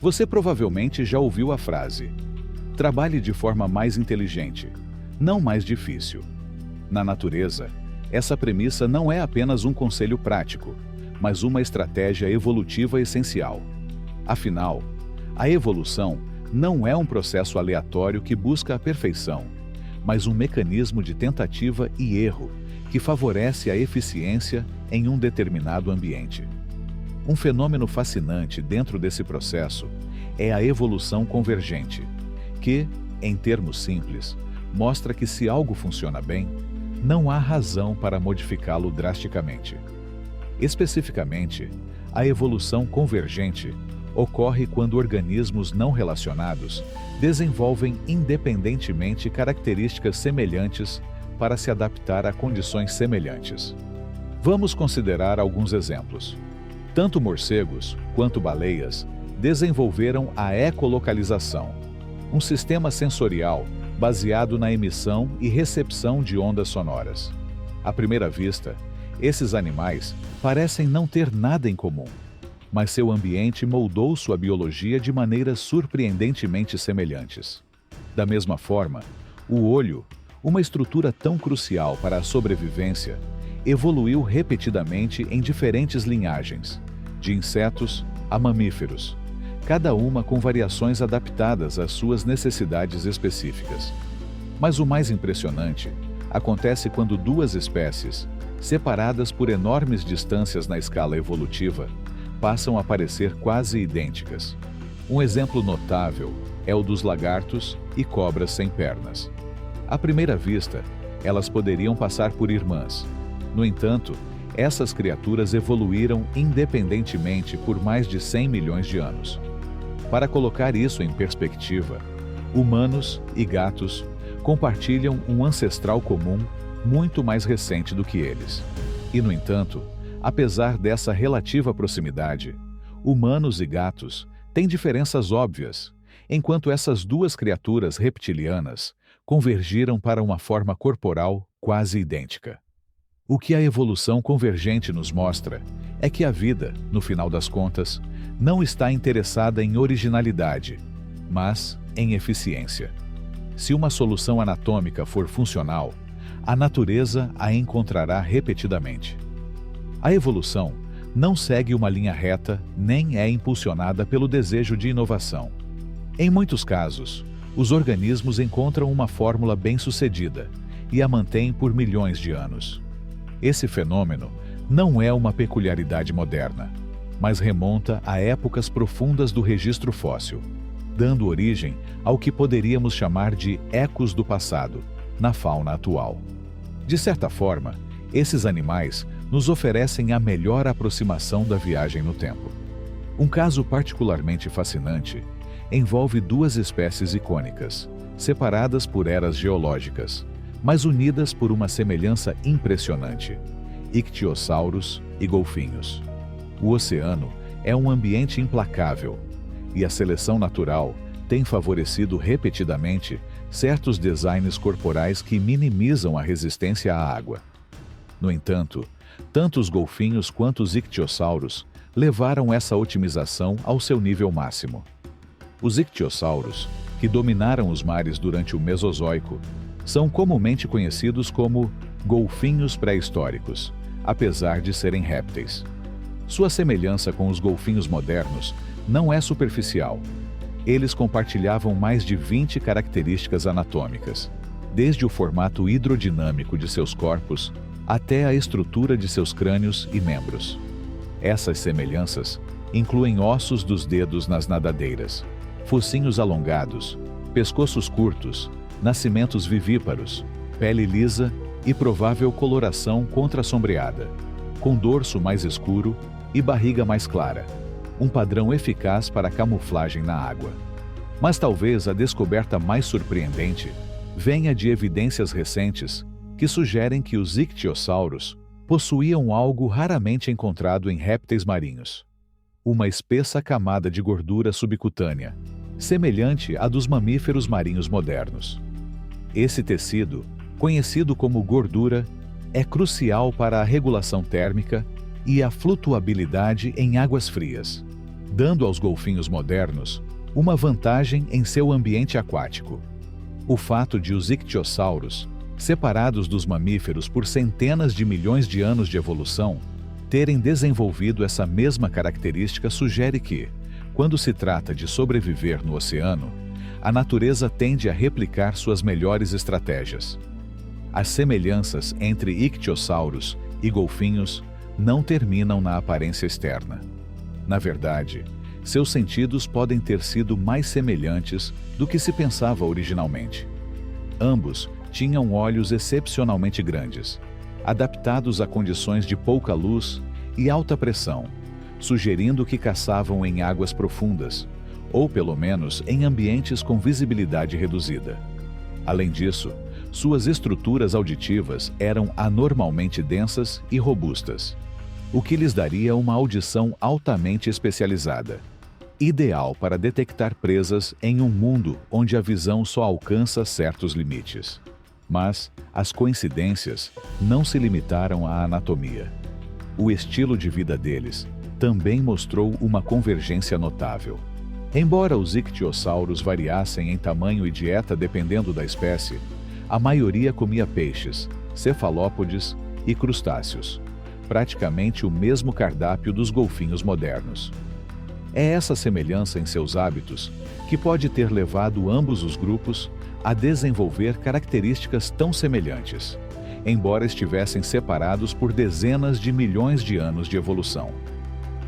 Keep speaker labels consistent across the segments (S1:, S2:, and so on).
S1: Você provavelmente já ouviu a frase: trabalhe de forma mais inteligente, não mais difícil. Na natureza, essa premissa não é apenas um conselho prático, mas uma estratégia evolutiva essencial. Afinal, a evolução não é um processo aleatório que busca a perfeição, mas um mecanismo de tentativa e erro que favorece a eficiência em um determinado ambiente. Um fenômeno fascinante dentro desse processo é a evolução convergente, que, em termos simples, mostra que se algo funciona bem, não há razão para modificá-lo drasticamente. Especificamente, a evolução convergente ocorre quando organismos não relacionados desenvolvem independentemente características semelhantes para se adaptar a condições semelhantes. Vamos considerar alguns exemplos. Tanto morcegos quanto baleias desenvolveram a ecolocalização, um sistema sensorial baseado na emissão e recepção de ondas sonoras. À primeira vista, esses animais parecem não ter nada em comum, mas seu ambiente moldou sua biologia de maneiras surpreendentemente semelhantes. Da mesma forma, o olho, uma estrutura tão crucial para a sobrevivência, evoluiu repetidamente em diferentes linhagens, de insetos a mamíferos, cada uma com variações adaptadas às suas necessidades específicas. Mas o mais impressionante acontece quando duas espécies, separadas por enormes distâncias na escala evolutiva, passam a parecer quase idênticas. Um exemplo notável é o dos lagartos e cobras sem pernas. À primeira vista, elas poderiam passar por irmãs. No entanto, essas criaturas evoluíram independentemente por mais de 100 milhões de anos. Para colocar isso em perspectiva, humanos e gatos compartilham um ancestral comum muito mais recente do que eles. E, no entanto, apesar dessa relativa proximidade, humanos e gatos têm diferenças óbvias, enquanto essas duas criaturas reptilianas convergiram para uma forma corporal quase idêntica. O que a evolução convergente nos mostra é que a vida, no final das contas, não está interessada em originalidade, mas em eficiência. Se uma solução anatômica for funcional, a natureza a encontrará repetidamente. A evolução não segue uma linha reta nem é impulsionada pelo desejo de inovação. Em muitos casos, os organismos encontram uma fórmula bem-sucedida e a mantêm por milhões de anos. Esse fenômeno não é uma peculiaridade moderna, mas remonta a épocas profundas do registro fóssil, dando origem ao que poderíamos chamar de ecos do passado, na fauna atual. De certa forma, esses animais nos oferecem a melhor aproximação da viagem no tempo. Um caso particularmente fascinante envolve duas espécies icônicas, separadas por eras geológicas, mas unidas por uma semelhança impressionante: ictiossauros e golfinhos. O oceano é um ambiente implacável, e a seleção natural tem favorecido repetidamente certos designs corporais que minimizam a resistência à água. No entanto, tanto os golfinhos quanto os ictiossauros levaram essa otimização ao seu nível máximo. Os ictiossauros, que dominaram os mares durante o Mesozoico, são comumente conhecidos como golfinhos pré-históricos, apesar de serem répteis. Sua semelhança com os golfinhos modernos não é superficial. Eles compartilhavam mais de 20 características anatômicas, desde o formato hidrodinâmico de seus corpos até a estrutura de seus crânios e membros. Essas semelhanças incluem ossos dos dedos nas nadadeiras, focinhos alongados, pescoços curtos, nascimentos vivíparos, pele lisa e provável coloração contrassombreada, com dorso mais escuro e barriga mais clara, um padrão eficaz para camuflagem na água. Mas talvez a descoberta mais surpreendente venha de evidências recentes que sugerem que os ictiossauros possuíam algo raramente encontrado em répteis marinhos: uma espessa camada de gordura subcutânea, semelhante à dos mamíferos marinhos modernos. Esse tecido, conhecido como gordura, é crucial para a regulação térmica e a flutuabilidade em águas frias. dando aos golfinhos modernos uma vantagem em seu ambiente aquático. O fato de os ictiossauros, separados dos mamíferos por centenas de milhões de anos de evolução, terem desenvolvido essa mesma característica sugere que, quando se trata de sobreviver no oceano, a natureza tende a replicar suas melhores estratégias. As semelhanças entre ictiossauros e golfinhos não terminam na aparência externa. Na verdade, seus sentidos podem ter sido mais semelhantes do que se pensava originalmente. Ambos tinham olhos excepcionalmente grandes, adaptados a condições de pouca luz e alta pressão, sugerindo que caçavam em águas profundas, ou pelo menos em ambientes com visibilidade reduzida. Além disso, suas estruturas auditivas eram anormalmente densas e robustas, o que lhes daria uma audição altamente especializada, ideal para detectar presas em um mundo onde a visão só alcança certos limites. Mas as coincidências não se limitaram à anatomia. O estilo de vida deles também mostrou uma convergência notável. Embora os ictiossauros variassem em tamanho e dieta dependendo da espécie, a maioria comia peixes, cefalópodes e crustáceos, praticamente o mesmo cardápio dos golfinhos modernos. É essa semelhança em seus hábitos que pode ter levado ambos os grupos a desenvolver características tão semelhantes, embora estivessem separados por dezenas de milhões de anos de evolução.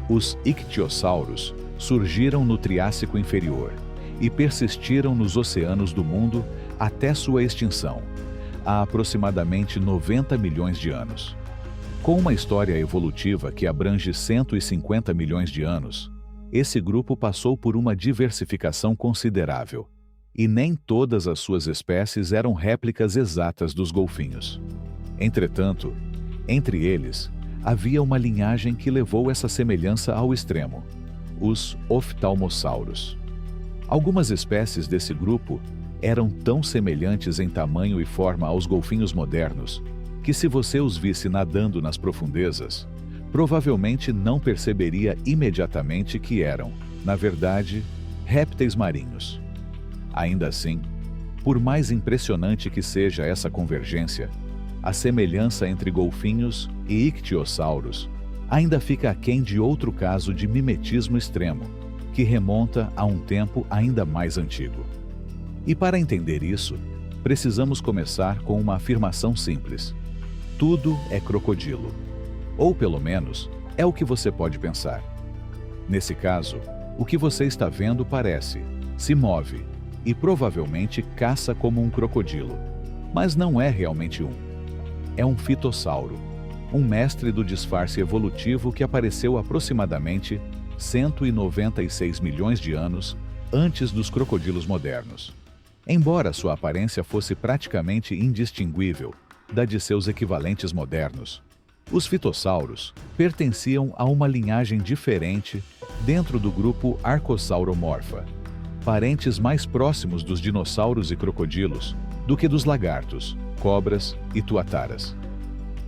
S1: Os ictiossauros surgiram no Triássico Inferior e persistiram nos oceanos do mundo até sua extinção, há aproximadamente 90 milhões de anos. Com uma história evolutiva que abrange 150 milhões de anos, esse grupo passou por uma diversificação considerável, e nem todas as suas espécies eram réplicas exatas dos golfinhos. Entretanto, entre eles, havia uma linhagem que levou essa semelhança ao extremo: os oftalmossauros. Algumas espécies desse grupo eram tão semelhantes em tamanho e forma aos golfinhos modernos que, se você os visse nadando nas profundezas, provavelmente não perceberia imediatamente que eram, na verdade, répteis marinhos. Ainda assim, por mais impressionante que seja essa convergência, a semelhança entre golfinhos e ictiossauros ainda fica aquém de outro caso de mimetismo extremo, que remonta a um tempo ainda mais antigo. E para entender isso, precisamos começar com uma afirmação simples: tudo é crocodilo. Ou pelo menos, é o que você pode pensar. Nesse caso, o que você está vendo parece, se move e provavelmente caça como um crocodilo, mas não é realmente um. É um fitossauro, um mestre do disfarce evolutivo que apareceu aproximadamente 196 milhões de anos antes dos crocodilos modernos. Embora sua aparência fosse praticamente indistinguível da de seus equivalentes modernos, os fitossauros pertenciam a uma linhagem diferente dentro do grupo Archosauromorpha, parentes mais próximos dos dinossauros e crocodilos do que dos lagartos, cobras e tuataras.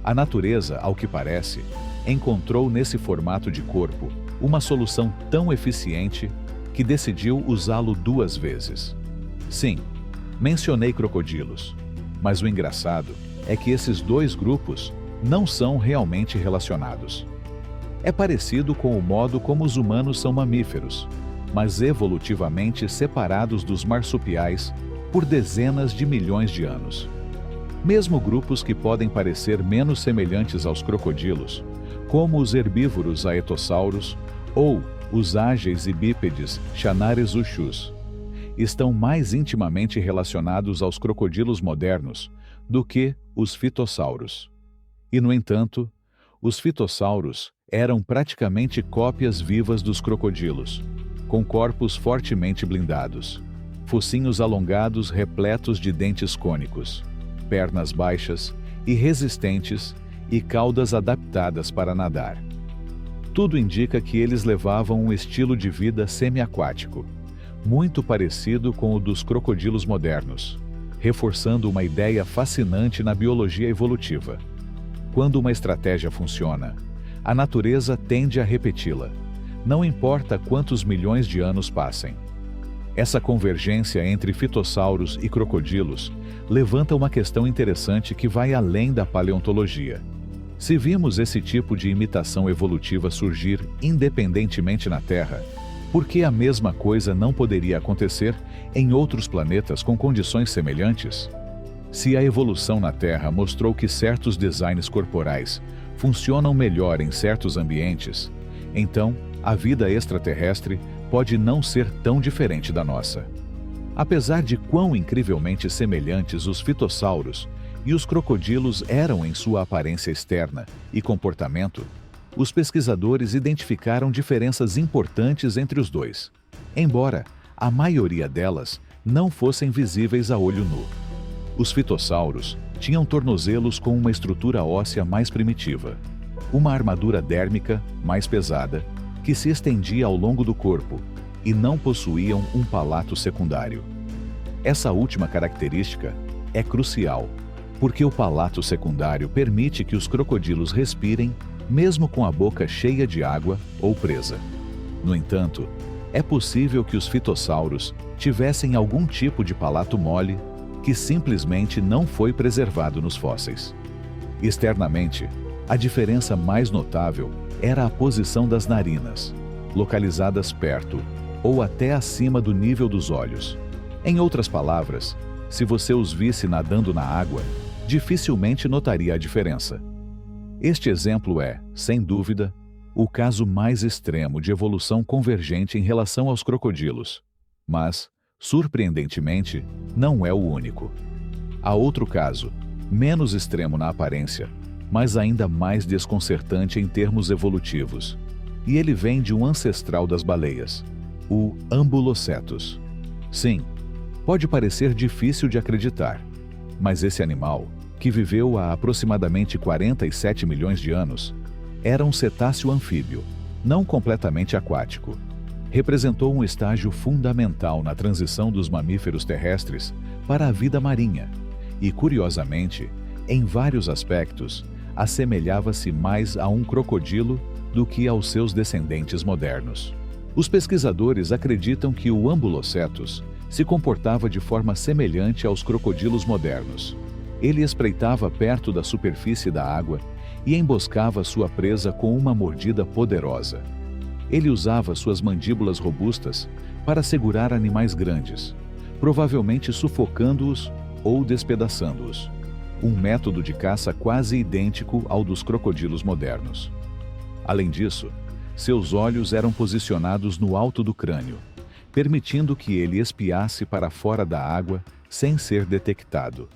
S1: A natureza, ao que parece, encontrou nesse formato de corpo uma solução tão eficiente que decidiu usá-lo 2 vezes. Sim, mencionei crocodilos, mas o engraçado é que esses 2 grupos não são realmente relacionados. É parecido com o modo como os humanos são mamíferos, mas evolutivamente separados dos marsupiais por dezenas de milhões de anos. Mesmo grupos que podem parecer menos semelhantes aos crocodilos, como os herbívoros aetossauros ou os ágeis e bípedes Chanaresuchus, estão mais intimamente relacionados aos crocodilos modernos do que os fitossauros. E, no entanto, os fitossauros eram praticamente cópias vivas dos crocodilos, com corpos fortemente blindados, focinhos alongados repletos de dentes cônicos, pernas baixas e resistentes e caudas adaptadas para nadar. Tudo indica que eles levavam um estilo de vida semiaquático, muito parecido com o dos crocodilos modernos, reforçando uma ideia fascinante na biologia evolutiva. Quando uma estratégia funciona, a natureza tende a repeti-la, não importa quantos milhões de anos passem. Essa convergência entre fitossauros e crocodilos levanta uma questão interessante que vai além da paleontologia. Se vimos esse tipo de imitação evolutiva surgir independentemente na Terra, por que a mesma coisa não poderia acontecer em outros planetas com condições semelhantes? Se a evolução na Terra mostrou que certos designs corporais funcionam melhor em certos ambientes, então a vida extraterrestre pode não ser tão diferente da nossa. Apesar de quão incrivelmente semelhantes os fitossauros e os crocodilos eram em sua aparência externa e comportamento, os pesquisadores identificaram diferenças importantes entre os dois, embora a maioria delas não fossem visíveis a olho nu. Os fitossauros tinham tornozelos com uma estrutura óssea mais primitiva, uma armadura dérmica mais pesada, que se estendia ao longo do corpo, e não possuíam um palato secundário. Essa última característica é crucial, porque o palato secundário permite que os crocodilos respirem mesmo com a boca cheia de água ou presa. No entanto, é possível que os fitossauros tivessem algum tipo de palato mole que simplesmente não foi preservado nos fósseis. Externamente, a diferença mais notável era a posição das narinas, localizadas perto ou até acima do nível dos olhos. Em outras palavras, se você os visse nadando na água, dificilmente notaria a diferença. Este exemplo é, sem dúvida, o caso mais extremo de evolução convergente em relação aos crocodilos, mas, surpreendentemente, não é o único. Há outro caso, menos extremo na aparência, mas ainda mais desconcertante em termos evolutivos, e ele vem de um ancestral das baleias, o Ambulocetus. Sim, pode parecer difícil de acreditar, mas esse animal, que viveu há aproximadamente 47 milhões de anos, era um cetáceo anfíbio, não completamente aquático. Representou um estágio fundamental na transição dos mamíferos terrestres para a vida marinha e, curiosamente, em vários aspectos, assemelhava-se mais a um crocodilo do que aos seus descendentes modernos. Os pesquisadores acreditam que o Ambulocetus se comportava de forma semelhante aos crocodilos modernos. Ele espreitava perto da superfície da água e emboscava sua presa com uma mordida poderosa. Ele usava suas mandíbulas robustas para segurar animais grandes, provavelmente sufocando-os ou despedaçando-os. Um método de caça quase idêntico ao dos crocodilos modernos. Além disso, seus olhos eram posicionados no alto do crânio, permitindo que ele espiasse para fora da água sem ser detectado.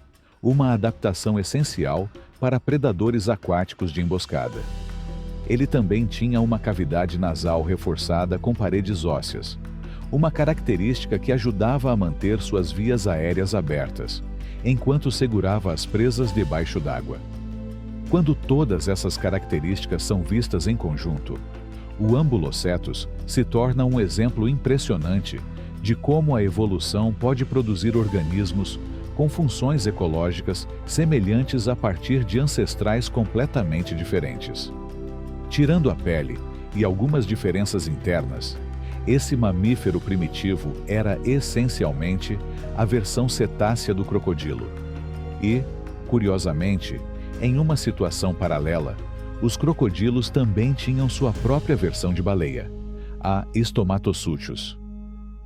S1: Uma adaptação essencial para predadores aquáticos de emboscada. Ele também tinha uma cavidade nasal reforçada com paredes ósseas, uma característica que ajudava a manter suas vias aéreas abertas, enquanto segurava as presas debaixo d'água. Quando todas essas características são vistas em conjunto, o Ambulocetus se torna um exemplo impressionante de como a evolução pode produzir organismos com funções ecológicas semelhantes a partir de ancestrais completamente diferentes. Tirando a pele e algumas diferenças internas, esse mamífero primitivo era essencialmente a versão cetácea do crocodilo. E, curiosamente, em uma situação paralela, os crocodilos também tinham sua própria versão de baleia, a Stomatosuchus.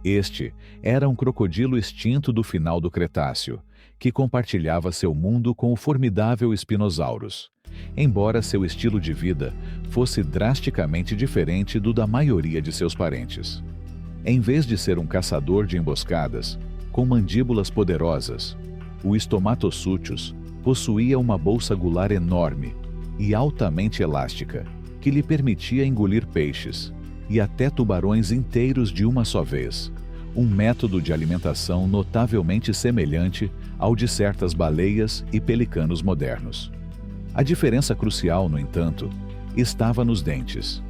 S1: Este era um crocodilo extinto do final do Cretáceo, que compartilhava seu mundo com o formidável Spinosaurus, embora seu estilo de vida fosse drasticamente diferente do da maioria de seus parentes. Em vez de ser um caçador de emboscadas, com mandíbulas poderosas, o Stomatosuchus possuía uma bolsa gular enorme e altamente elástica, que lhe permitia engolir peixes, e até tubarões inteiros de uma só vez, um método de alimentação notavelmente semelhante ao de certas baleias e pelicanos modernos. A diferença crucial, no entanto, estava nos dentes.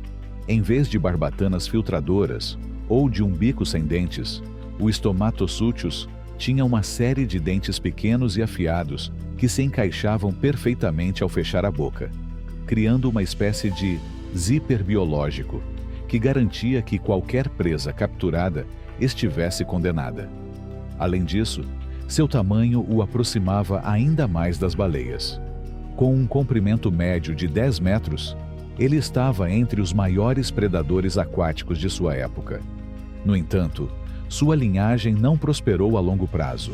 S1: Em vez de barbatanas filtradoras ou de um bico sem dentes, o Stomatosuchus tinha uma série de dentes pequenos e afiados que se encaixavam perfeitamente ao fechar a boca, criando uma espécie de zíper biológico que garantia que qualquer presa capturada estivesse condenada. Além disso, seu tamanho o aproximava ainda mais das baleias. Com um comprimento médio de 10 metros, ele estava entre os maiores predadores aquáticos de sua época. No entanto, sua linhagem não prosperou a longo prazo,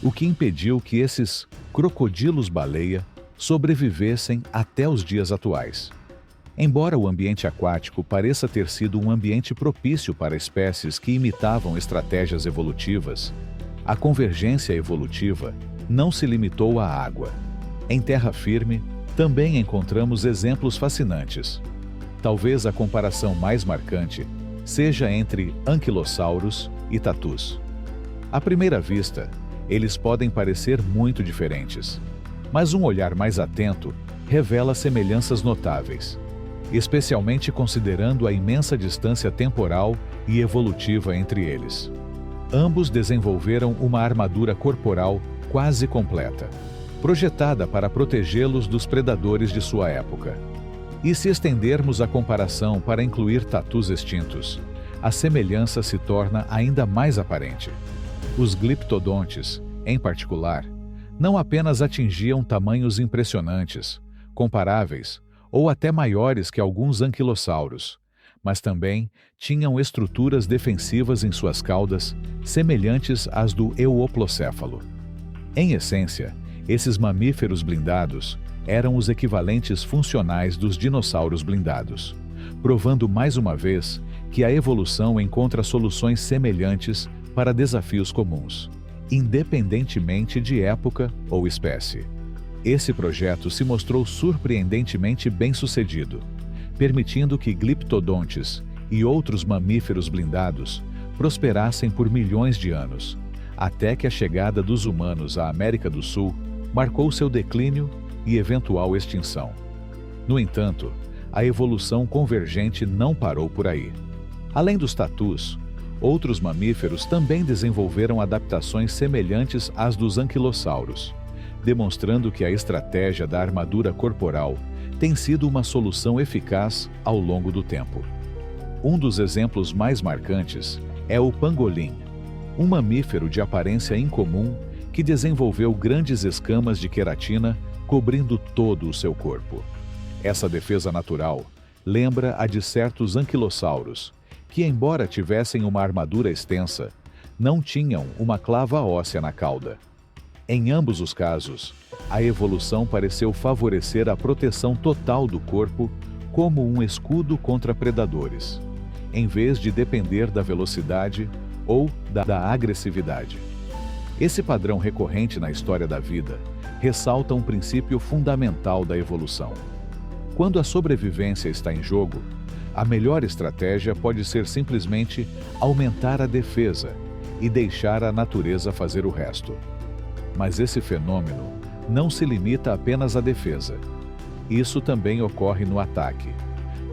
S1: o que impediu que esses crocodilos-baleia sobrevivessem até os dias atuais. Embora o ambiente aquático pareça ter sido um ambiente propício para espécies que imitavam estratégias evolutivas, a convergência evolutiva não se limitou à água. Em terra firme, também encontramos exemplos fascinantes. Talvez a comparação mais marcante seja entre anquilossauros e tatus. À primeira vista, eles podem parecer muito diferentes, mas um olhar mais atento revela semelhanças notáveis, especialmente considerando a imensa distância temporal e evolutiva entre eles. Ambos desenvolveram uma armadura corporal quase completa, projetada para protegê-los dos predadores de sua época. E se estendermos a comparação para incluir tatus extintos, a semelhança se torna ainda mais aparente. Os gliptodontes, em particular, não apenas atingiam tamanhos impressionantes, comparáveis ou até maiores que alguns anquilossauros, mas também tinham estruturas defensivas em suas caudas semelhantes às do euoplocéfalo. Em essência, esses mamíferos blindados eram os equivalentes funcionais dos dinossauros blindados, provando mais uma vez que a evolução encontra soluções semelhantes para desafios comuns, independentemente de época ou espécie. Esse projeto se mostrou surpreendentemente bem-sucedido, permitindo que gliptodontes e outros mamíferos blindados prosperassem por milhões de anos, até que a chegada dos humanos à América do Sul marcou seu declínio e eventual extinção. No entanto, a evolução convergente não parou por aí. Além dos tatus, outros mamíferos também desenvolveram adaptações semelhantes às dos anquilossauros, demonstrando que a estratégia da armadura corporal tem sido uma solução eficaz ao longo do tempo. Um dos exemplos mais marcantes é o pangolim, um mamífero de aparência incomum que desenvolveu grandes escamas de queratina cobrindo todo o seu corpo. Essa defesa natural lembra a de certos anquilossauros, que, embora tivessem uma armadura extensa, não tinham uma clava óssea na cauda. Em ambos os casos, a evolução pareceu favorecer a proteção total do corpo como um escudo contra predadores, em vez de depender da velocidade ou da agressividade. Esse padrão recorrente na história da vida ressalta um princípio fundamental da evolução. Quando a sobrevivência está em jogo, a melhor estratégia pode ser simplesmente aumentar a defesa e deixar a natureza fazer o resto. Mas esse fenômeno não se limita apenas à defesa. Isso também ocorre no ataque,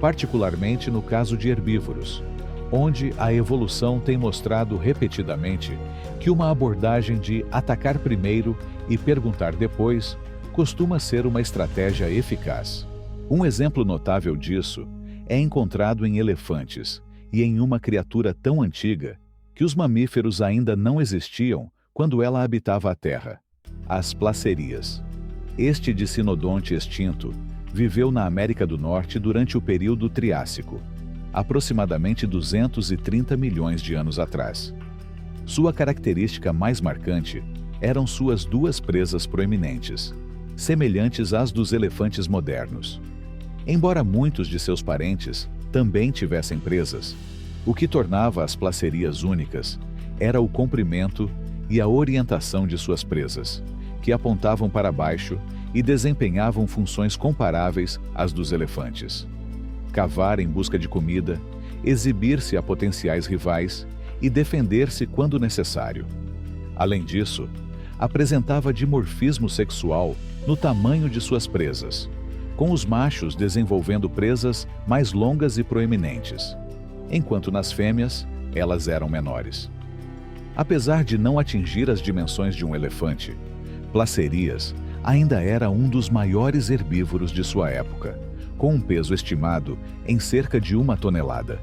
S1: particularmente no caso de herbívoros, onde a evolução tem mostrado repetidamente que uma abordagem de atacar primeiro e perguntar depois costuma ser uma estratégia eficaz. Um exemplo notável disso é encontrado em elefantes e em uma criatura tão antiga que os mamíferos ainda não existiam quando ela habitava a Terra: as placerias. Este dicinodonte extinto viveu na América do Norte durante o período Triássico, aproximadamente 230 milhões de anos atrás. Sua característica mais marcante eram suas duas presas proeminentes, semelhantes às dos elefantes modernos. Embora muitos de seus parentes também tivessem presas, o que tornava as placerias únicas era o comprimento e a orientação de suas presas, que apontavam para baixo e desempenhavam funções comparáveis às dos elefantes: cavar em busca de comida, exibir-se a potenciais rivais e defender-se quando necessário. Além disso, apresentava dimorfismo sexual no tamanho de suas presas, com os machos desenvolvendo presas mais longas e proeminentes, enquanto nas fêmeas elas eram menores. Apesar de não atingir as dimensões de um elefante, Placerias ainda era um dos maiores herbívoros de sua época, com um peso estimado em cerca de 1 tonelada.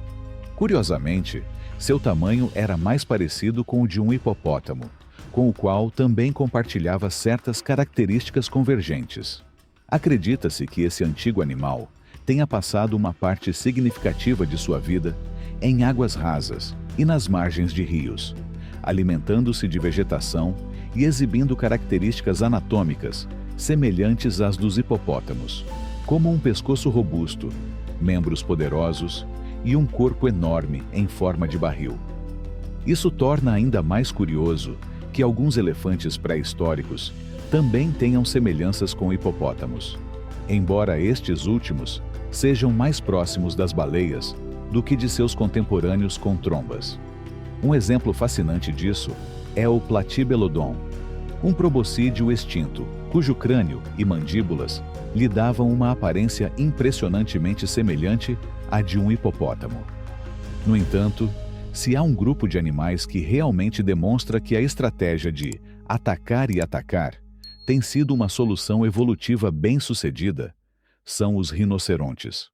S1: Curiosamente, seu tamanho era mais parecido com o de um hipopótamo, com o qual também compartilhava certas características convergentes. Acredita-se que esse antigo animal tenha passado uma parte significativa de sua vida em águas rasas e nas margens de rios, alimentando-se de vegetação e exibindo características anatômicas semelhantes às dos hipopótamos, como um pescoço robusto, membros poderosos e um corpo enorme em forma de barril. Isso torna ainda mais curioso que alguns elefantes pré-históricos também tenham semelhanças com hipopótamos, embora estes últimos sejam mais próximos das baleias do que de seus contemporâneos com trombas. Um exemplo fascinante disso é o Platybelodon, um proboscídeo extinto, cujo crânio e mandíbulas lhe davam uma aparência impressionantemente semelhante à de um hipopótamo. No entanto, se há um grupo de animais que realmente demonstra que a estratégia de atacar e atacar tem sido uma solução evolutiva bem-sucedida, são os rinocerontes.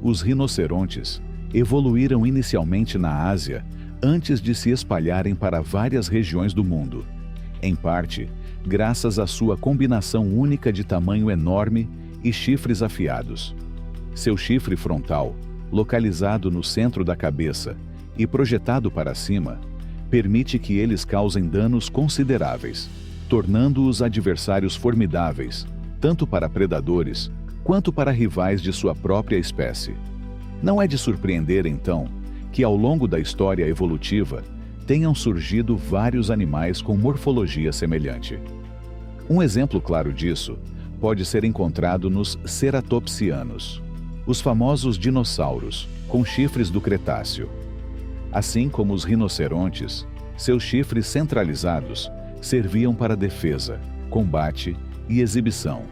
S1: Os rinocerontes evoluíram inicialmente na Ásia antes de se espalharem para várias regiões do mundo, em parte graças à sua combinação única de tamanho enorme e chifres afiados. Seu chifre frontal, localizado no centro da cabeça e projetado para cima, permite que eles causem danos consideráveis, tornando-os adversários formidáveis, tanto para predadores quanto para rivais de sua própria espécie. Não é de surpreender, então, que ao longo da história evolutiva tenham surgido vários animais com morfologia semelhante. Um exemplo claro disso pode ser encontrado nos ceratopsianos, os famosos dinossauros com chifres do Cretáceo. Assim como os rinocerontes, seus chifres centralizados serviam para defesa, combate e exibição,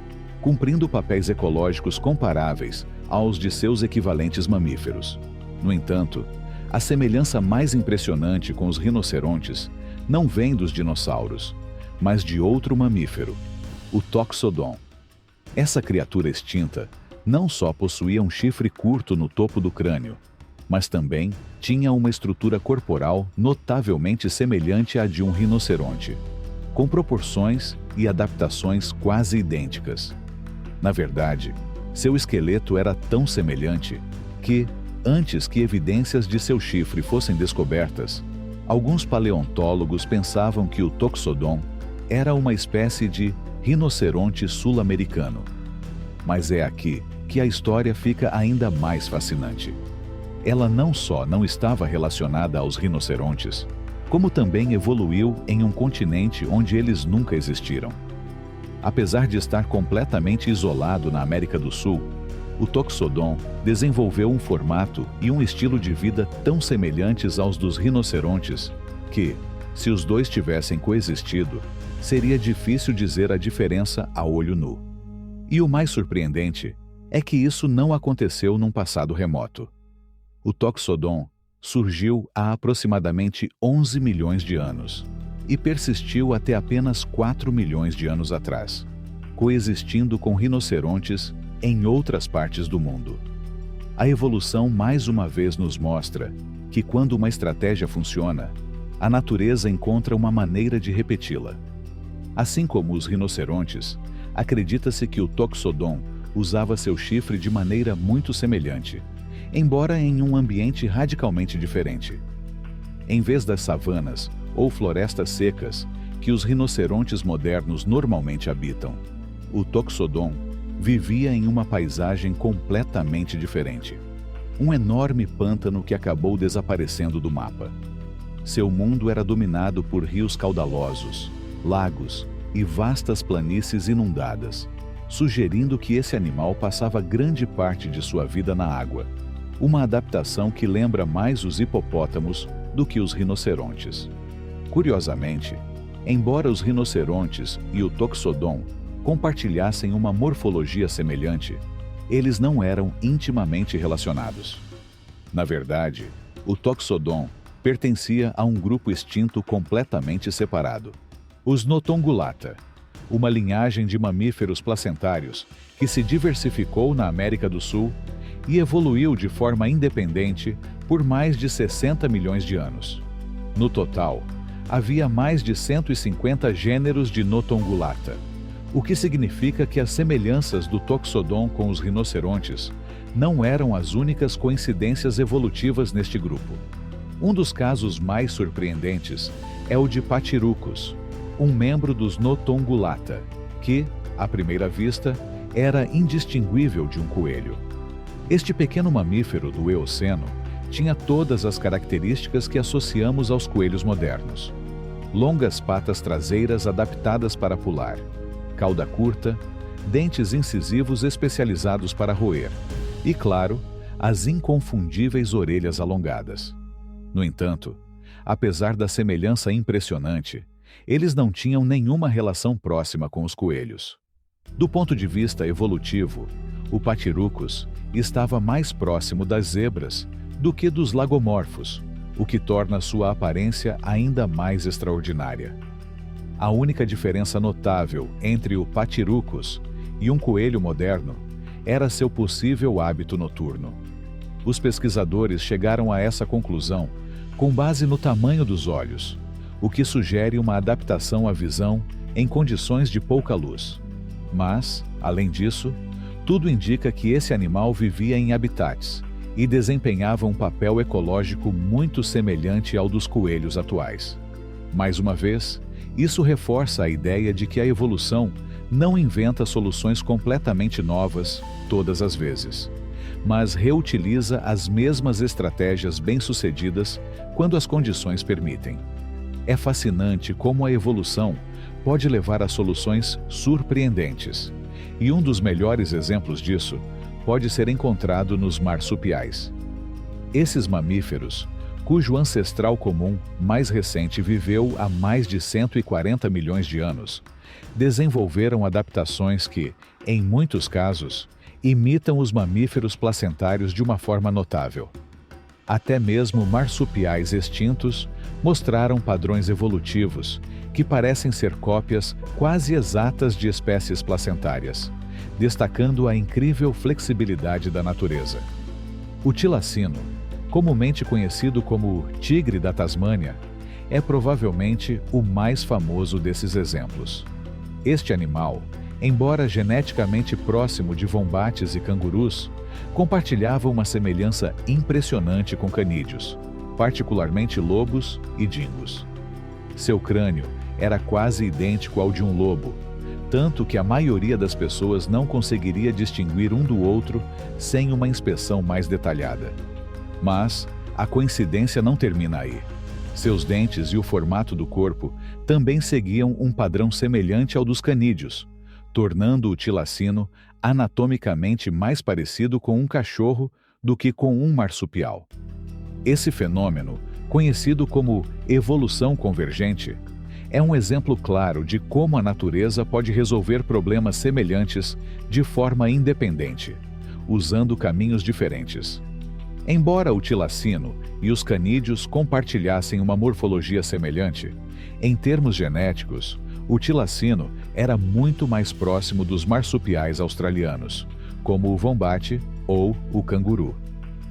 S1: cumprindo papéis ecológicos comparáveis aos de seus equivalentes mamíferos. No entanto, a semelhança mais impressionante com os rinocerontes não vem dos dinossauros, mas de outro mamífero, o Toxodon. Essa criatura extinta não só possuía um chifre curto no topo do crânio, mas também tinha uma estrutura corporal notavelmente semelhante à de um rinoceronte, com proporções e adaptações quase idênticas. Na verdade, seu esqueleto era tão semelhante que, antes que evidências de seu chifre fossem descobertas, alguns paleontólogos pensavam que o Toxodon era uma espécie de rinoceronte sul-americano. Mas é aqui que a história fica ainda mais fascinante. Ela não só não estava relacionada aos rinocerontes, como também evoluiu em um continente onde eles nunca existiram. Apesar de estar completamente isolado na América do Sul, o Toxodon desenvolveu um formato e um estilo de vida tão semelhantes aos dos rinocerontes que, se os dois tivessem coexistido, seria difícil dizer a diferença a olho nu. E o mais surpreendente é que isso não aconteceu num passado remoto. O Toxodon surgiu há aproximadamente 11 milhões de anos e persistiu até apenas 4 milhões de anos atrás, coexistindo com rinocerontes em outras partes do mundo. A evolução mais uma vez nos mostra que quando uma estratégia funciona, a natureza encontra uma maneira de repeti-la. Assim como os rinocerontes, acredita-se que o Toxodon usava seu chifre de maneira muito semelhante, embora em um ambiente radicalmente diferente. Em vez das savanas ou florestas secas que os rinocerontes modernos normalmente habitam, o Toxodon vivia em uma paisagem completamente diferente. Um enorme pântano que acabou desaparecendo do mapa. Seu mundo era dominado por rios caudalosos, lagos e vastas planícies inundadas, sugerindo que esse animal passava grande parte de sua vida na água, uma adaptação que lembra mais os hipopótamos do que os rinocerontes. Curiosamente, embora os rinocerontes e o Toxodon compartilhassem uma morfologia semelhante, eles não eram intimamente relacionados. Na verdade, o Toxodon pertencia a um grupo extinto completamente separado, os Notongulata, uma linhagem de mamíferos placentários que se diversificou na América do Sul e evoluiu de forma independente por mais de 60 milhões de anos. No total, havia mais de 150 gêneros de Notongulata, o que significa que as semelhanças do Toxodon com os rinocerontes não eram as únicas coincidências evolutivas neste grupo. Um dos casos mais surpreendentes é o de Pachyrhicus, um membro dos Notongulata, que, à primeira vista, era indistinguível de um coelho. Este pequeno mamífero do Eoceno tinha todas as características que associamos aos coelhos modernos. Longas patas traseiras adaptadas para pular, cauda curta, dentes incisivos especializados para roer e, claro, as inconfundíveis orelhas alongadas. No entanto, apesar da semelhança impressionante, eles não tinham nenhuma relação próxima com os coelhos. Do ponto de vista evolutivo, o Pachyrhicus estava mais próximo das zebras do que dos lagomorfos, o que torna sua aparência ainda mais extraordinária. A única diferença notável entre o Pachyrhicus e um coelho moderno era seu possível hábito noturno. Os pesquisadores chegaram a essa conclusão com base no tamanho dos olhos, o que sugere uma adaptação à visão em condições de pouca luz. Mas, além disso, tudo indica que esse animal vivia em habitats e desempenhava um papel ecológico muito semelhante ao dos coelhos atuais. Mais uma vez, isso reforça a ideia de que a evolução não inventa soluções completamente novas todas as vezes, mas reutiliza as mesmas estratégias bem-sucedidas quando as condições permitem. É fascinante como a evolução pode levar a soluções surpreendentes, e um dos melhores exemplos disso pode ser encontrado nos marsupiais. Esses mamíferos, cujo ancestral comum mais recente viveu há mais de 140 milhões de anos, desenvolveram adaptações que, em muitos casos, imitam os mamíferos placentários de uma forma notável. Até mesmo marsupiais extintos mostraram padrões evolutivos que parecem ser cópias quase exatas de espécies placentárias, destacando a incrível flexibilidade da natureza. O tilacino, comumente conhecido como tigre da Tasmânia, é provavelmente o mais famoso desses exemplos. Este animal, embora geneticamente próximo de wombates e cangurus, compartilhava uma semelhança impressionante com canídeos, particularmente lobos e dingos. Seu crânio era quase idêntico ao de um lobo, tanto que a maioria das pessoas não conseguiria distinguir um do outro sem uma inspeção mais detalhada. Mas a coincidência não termina aí. Seus dentes e o formato do corpo também seguiam um padrão semelhante ao dos canídeos, tornando o tilacino anatomicamente mais parecido com um cachorro do que com um marsupial. Esse fenômeno, conhecido como evolução convergente, é um exemplo claro de como a natureza pode resolver problemas semelhantes de forma independente, usando caminhos diferentes. Embora o tilacino e os canídeos compartilhassem uma morfologia semelhante, em termos genéticos, o tilacino era muito mais próximo dos marsupiais australianos, como o wombate ou o canguru.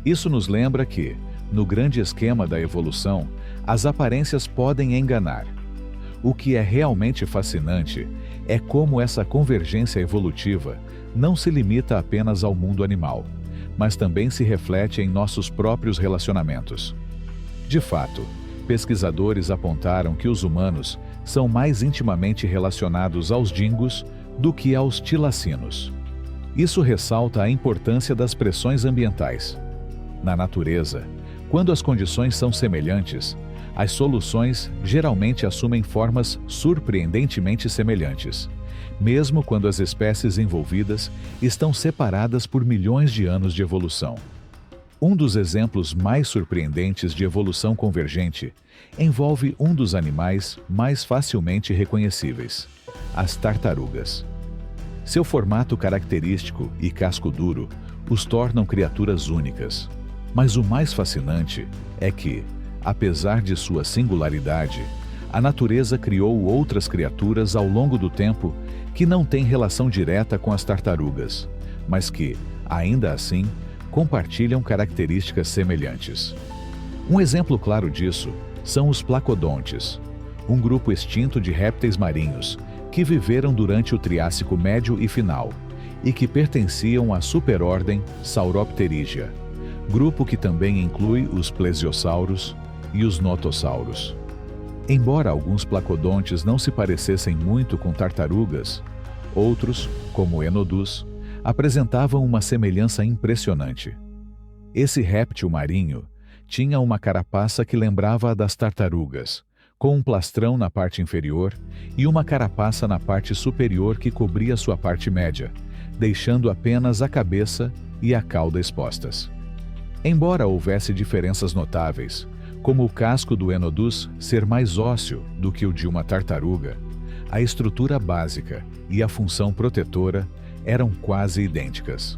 S1: Isso nos lembra que, no grande esquema da evolução, as aparências podem enganar. O que é realmente fascinante é como essa convergência evolutiva não se limita apenas ao mundo animal, mas também se reflete em nossos próprios relacionamentos. De fato, pesquisadores apontaram que os humanos são mais intimamente relacionados aos dingos do que aos tilacinos. Isso ressalta a importância das pressões ambientais. Na natureza, quando as condições são semelhantes, as soluções geralmente assumem formas surpreendentemente semelhantes, mesmo quando as espécies envolvidas estão separadas por milhões de anos de evolução. Um dos exemplos mais surpreendentes de evolução convergente envolve um dos animais mais facilmente reconhecíveis, as tartarugas. Seu formato característico e casco duro os tornam criaturas únicas. Mas o mais fascinante é que, apesar de sua singularidade, a natureza criou outras criaturas ao longo do tempo que não têm relação direta com as tartarugas, mas que, ainda assim, compartilham características semelhantes. Um exemplo claro disso são os placodontes, um grupo extinto de répteis marinhos que viveram durante o Triássico Médio e Final e que pertenciam à superordem Sauropterygia, grupo que também inclui os plesiosauros e os notossauros. Embora alguns placodontes não se parecessem muito com tartarugas, outros, como o Enodus, apresentavam uma semelhança impressionante. Esse réptil marinho tinha uma carapaça que lembrava a das tartarugas, com um plastrão na parte inferior e uma carapaça na parte superior que cobria sua parte média, deixando apenas a cabeça e a cauda expostas. Embora houvesse diferenças notáveis, como o casco do Enodus ser mais ósseo do que o de uma tartaruga, a estrutura básica e a função protetora eram quase idênticas.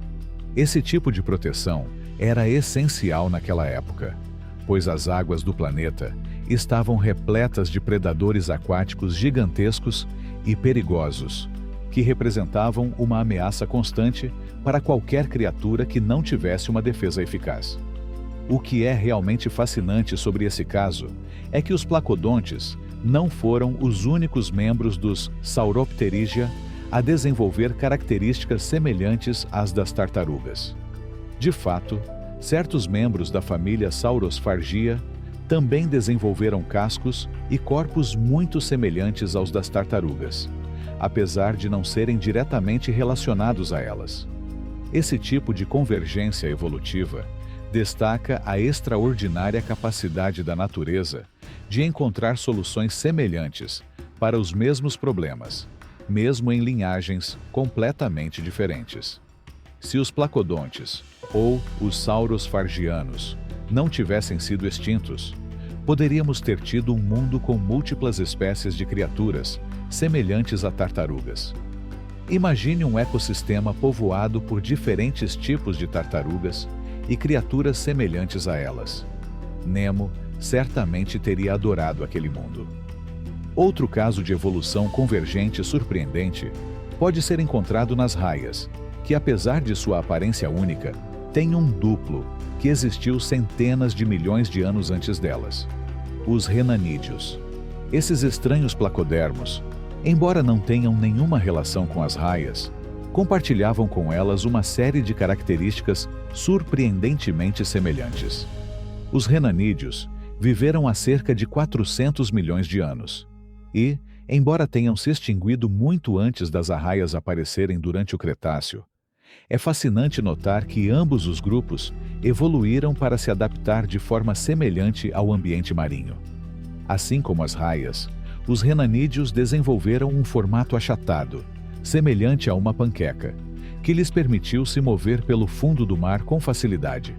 S1: Esse tipo de proteção era essencial naquela época, pois as águas do planeta estavam repletas de predadores aquáticos gigantescos e perigosos, que representavam uma ameaça constante para qualquer criatura que não tivesse uma defesa eficaz. O que é realmente fascinante sobre esse caso é que os placodontes não foram os únicos membros dos Sauropterygia a desenvolver características semelhantes às das tartarugas. De fato, certos membros da família Saurosphargia também desenvolveram cascos e corpos muito semelhantes aos das tartarugas, apesar de não serem diretamente relacionados a elas. Esse tipo de convergência evolutiva destaca a extraordinária capacidade da natureza de encontrar soluções semelhantes para os mesmos problemas, mesmo em linhagens completamente diferentes. Se os placodontes, ou os saurosphargianos, não tivessem sido extintos, poderíamos ter tido um mundo com múltiplas espécies de criaturas semelhantes a tartarugas. Imagine um ecossistema povoado por diferentes tipos de tartarugas e criaturas semelhantes a elas. Nemo certamente teria adorado aquele mundo. Outro caso de evolução convergente surpreendente pode ser encontrado nas raias, que apesar de sua aparência única, têm um duplo que existiu centenas de milhões de anos antes delas: os renanídeos. Esses estranhos placodermos, embora não tenham nenhuma relação com as raias, compartilhavam com elas uma série de características surpreendentemente semelhantes. Os renanídeos viveram há cerca de 400 milhões de anos e, embora tenham se extinguido muito antes das arraias aparecerem durante o Cretáceo, é fascinante notar que ambos os grupos evoluíram para se adaptar de forma semelhante ao ambiente marinho. Assim como as raias, os renanídeos desenvolveram um formato achatado, semelhante a uma panqueca, que lhes permitiu se mover pelo fundo do mar com facilidade.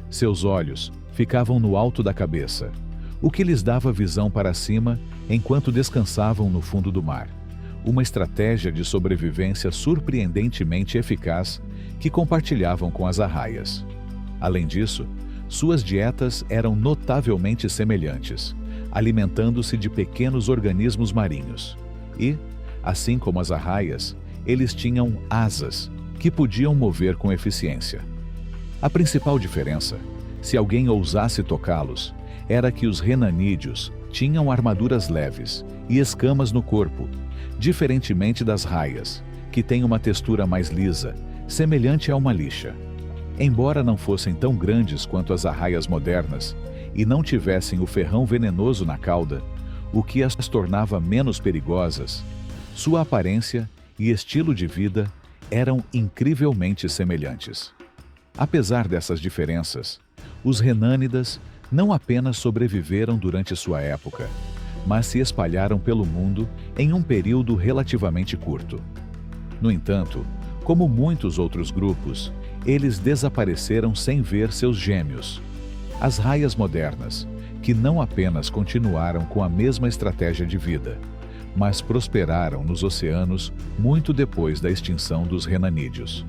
S1: Seus olhos ficavam no alto da cabeça, o que lhes dava visão para cima enquanto descansavam no fundo do mar, uma estratégia de sobrevivência surpreendentemente eficaz que compartilhavam com as arraias. Além disso, suas dietas eram notavelmente semelhantes, alimentando-se de pequenos organismos marinhos. E, assim como as arraias, eles tinham asas, que podiam mover com eficiência. A principal diferença, se alguém ousasse tocá-los, era que os renanídeos tinham armaduras leves e escamas no corpo, diferentemente das raias, que têm uma textura mais lisa, semelhante a uma lixa. Embora não fossem tão grandes quanto as arraias modernas e não tivessem o ferrão venenoso na cauda, o que as tornava menos perigosas, sua aparência e estilo de vida eram incrivelmente semelhantes. Apesar dessas diferenças, os renânidas não apenas sobreviveram durante sua época, mas se espalharam pelo mundo em um período relativamente curto. No entanto, como muitos outros grupos, eles desapareceram sem ver seus gêmeos, as raias modernas, que não apenas continuaram com a mesma estratégia de vida, mas prosperaram nos oceanos muito depois da extinção dos renanídeos.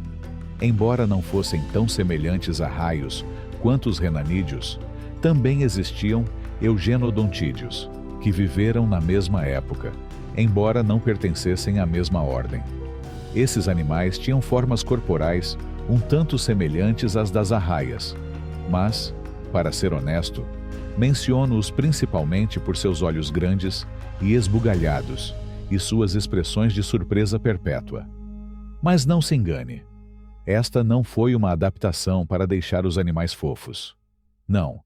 S1: Embora não fossem tão semelhantes a raios quanto os renanídeos, também existiam eugenodontídeos, que viveram na mesma época, embora não pertencessem à mesma ordem. Esses animais tinham formas corporais um tanto semelhantes às das arraias, mas, para ser honesto, menciono-os principalmente por seus olhos grandes e esbugalhados e suas expressões de surpresa perpétua. Mas não se engane, esta não foi uma adaptação para deixar os animais fofos. Não,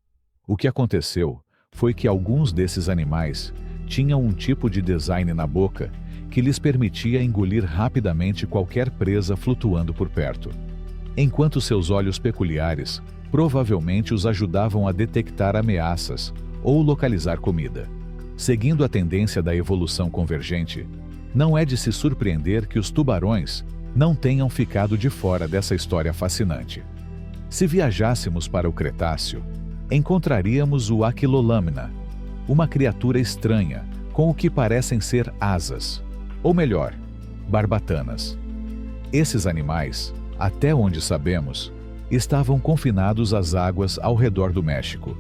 S1: o que aconteceu foi que alguns desses animais tinham um tipo de design na boca que lhes permitia engolir rapidamente qualquer presa flutuando por perto, enquanto seus olhos peculiares provavelmente os ajudavam a detectar ameaças ou localizar comida. Seguindo a tendência da evolução convergente, não é de se surpreender que os tubarões não tenham ficado de fora dessa história fascinante. Se viajássemos para o Cretáceo, encontraríamos o Aquilolamna, uma criatura estranha com o que parecem ser asas, ou melhor, barbatanas. Esses animais, até onde sabemos, estavam confinados às águas ao redor do México,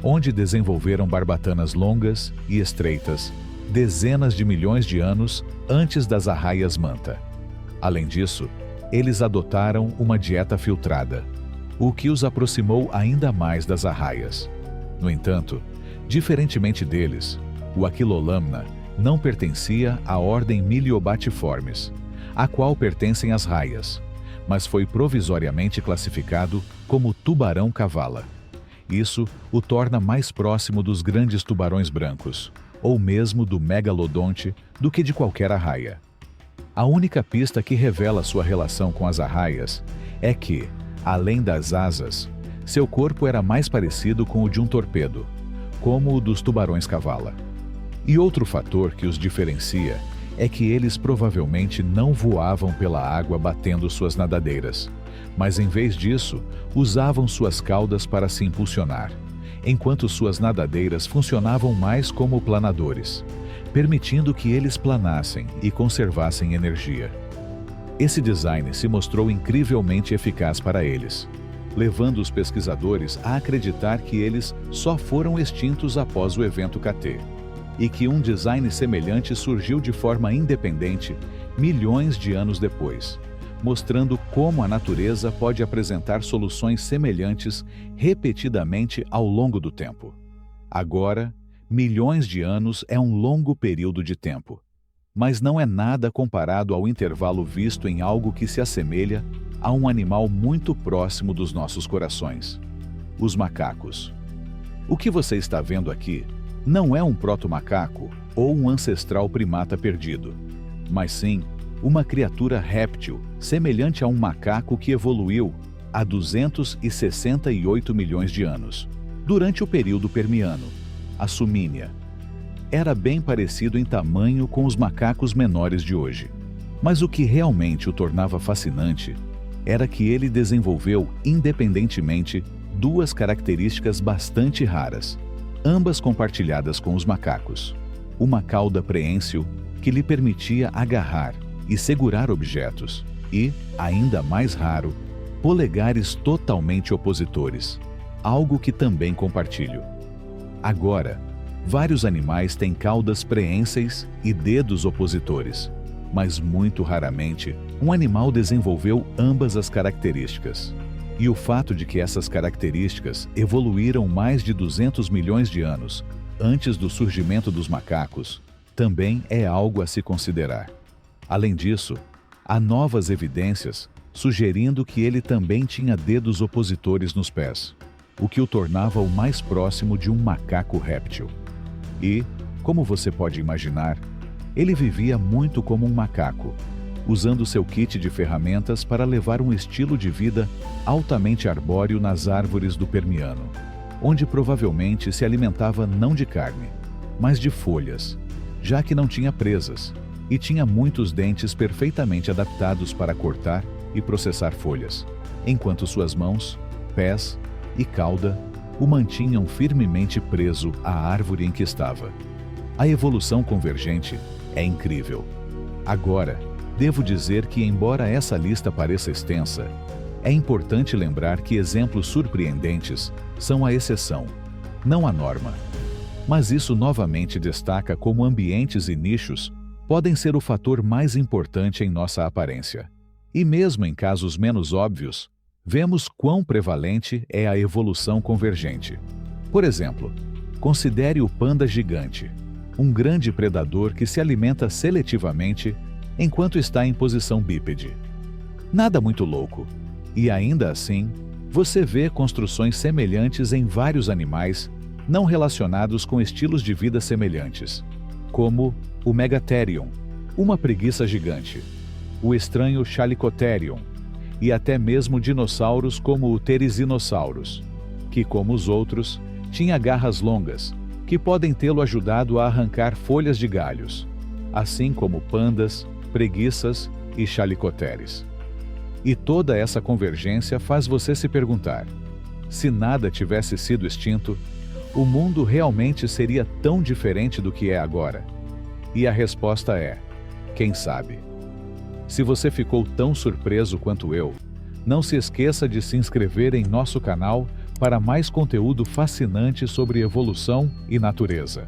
S1: onde desenvolveram barbatanas longas e estreitas dezenas de milhões de anos antes das arraias manta. Além disso, eles adotaram uma dieta filtrada, o que os aproximou ainda mais das arraias. No entanto, diferentemente deles, o Aquilolamna não pertencia à ordem Myliobatiformes, à qual pertencem as raias, mas foi provisoriamente classificado como tubarão-cavala. Isso o torna mais próximo dos grandes tubarões brancos, ou mesmo do megalodonte, do que de qualquer arraia. A única pista que revela sua relação com as arraias é que, além das asas, seu corpo era mais parecido com o de um torpedo, como o dos tubarões-cavala. E outro fator que os diferencia é que eles provavelmente não voavam pela água batendo suas nadadeiras, mas em vez disso, usavam suas caudas para se impulsionar, enquanto suas nadadeiras funcionavam mais como planadores, permitindo que eles planassem e conservassem energia. Esse design se mostrou incrivelmente eficaz para eles, levando os pesquisadores a acreditar que eles só foram extintos após o evento KT, e que um design semelhante surgiu de forma independente milhões de anos depois, mostrando como a natureza pode apresentar soluções semelhantes repetidamente ao longo do tempo. Agora, milhões de anos é um longo período de tempo, mas não é nada comparado ao intervalo visto em algo que se assemelha a um animal muito próximo dos nossos corações: os macacos. O que você está vendo aqui não é um proto-macaco ou um ancestral primata perdido, mas sim uma criatura réptil semelhante a um macaco que evoluiu há 268 milhões de anos, durante o período Permiano, a Sumínia. Era bem parecido em tamanho com os macacos menores de hoje, mas o que realmente o tornava fascinante era que ele desenvolveu independentemente duas características bastante raras, ambas compartilhadas com os macacos: uma cauda preênsil que lhe permitia agarrar e segurar objetos e, ainda mais raro, polegares totalmente opositores, algo que também compartilho. Agora, vários animais têm caudas preênseis e dedos opositores, mas muito raramente um animal desenvolveu ambas as características. E o fato de que essas características evoluíram mais de 200 milhões de anos antes do surgimento dos macacos também é algo a se considerar. Além disso, há novas evidências sugerindo que ele também tinha dedos opositores nos pés, o que o tornava o mais próximo de um macaco réptil. E, como você pode imaginar, ele vivia muito como um macaco, usando seu kit de ferramentas para levar um estilo de vida altamente arbóreo nas árvores do Permiano, onde provavelmente se alimentava não de carne, mas de folhas, já que não tinha presas e tinha muitos dentes perfeitamente adaptados para cortar e processar folhas, enquanto suas mãos, pés e cauda o mantinham firmemente preso à árvore em que estava. A evolução convergente é incrível. Agora, devo dizer que, embora essa lista pareça extensa, é importante lembrar que exemplos surpreendentes são a exceção, não a norma. Mas isso novamente destaca como ambientes e nichos podem ser o fator mais importante em nossa aparência. E mesmo em casos menos óbvios, vemos quão prevalente é a evolução convergente. Por exemplo, considere o panda gigante, um grande predador que se alimenta seletivamente enquanto está em posição bípede. Nada muito louco, e ainda assim, você vê construções semelhantes em vários animais não relacionados com estilos de vida semelhantes, como o Megatherium, uma preguiça gigante, o estranho Chalicotherium, e até mesmo dinossauros como o Therizinosaurus, que, como os outros, tinha garras longas, que podem tê-lo ajudado a arrancar folhas de galhos, assim como pandas, preguiças e chalicoteres. E toda essa convergência faz você se perguntar: se nada tivesse sido extinto, o mundo realmente seria tão diferente do que é agora? E a resposta é: quem sabe? Se você ficou tão surpreso quanto eu, não se esqueça de se inscrever em nosso canal para mais conteúdo fascinante sobre evolução e natureza.